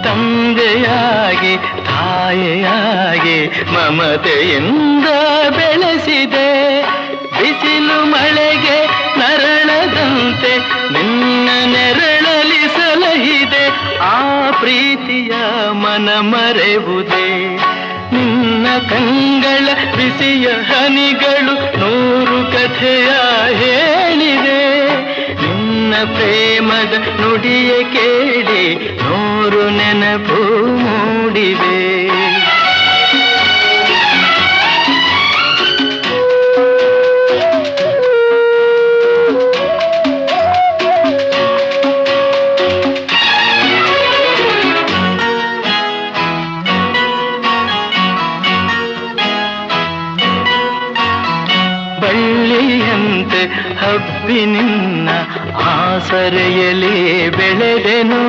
ತಂದೆಯಾಗಿ ತಾಯಿಯಾಗಿ ಮಮತೆಯಿಂದ ಬೆಳೆಸಿದೆ. ಬಿಸಿಲು ಮಳೆಗೆ ನರಳದಂತೆ ನಿನ್ನ ನೆರಳಲಿ ಸಲಹಿದೆ. ಆ ಪ್ರೀತಿಯ ಮನ ಮರೆವುದೇ. ನಿನ್ನ ಕಂಗಳ ಬಿಸಿಯ ಹನಿಗಳು 100 ಕಥೆಯ ಹೇಳಿದೆ. ನಿನ್ನ ಪ್ರೇಮದ ನುಡಿಯ ಕೇಳಿ 100 ನೆನಪು ಮೂಡಿವೆ. ಬಳ್ಳಿಯಂತೆ ಹಬ್ಬಿ ನಿನ್ನ ಆಸರೆಯಲ್ಲಿ ಬೆಳೆದೆನು.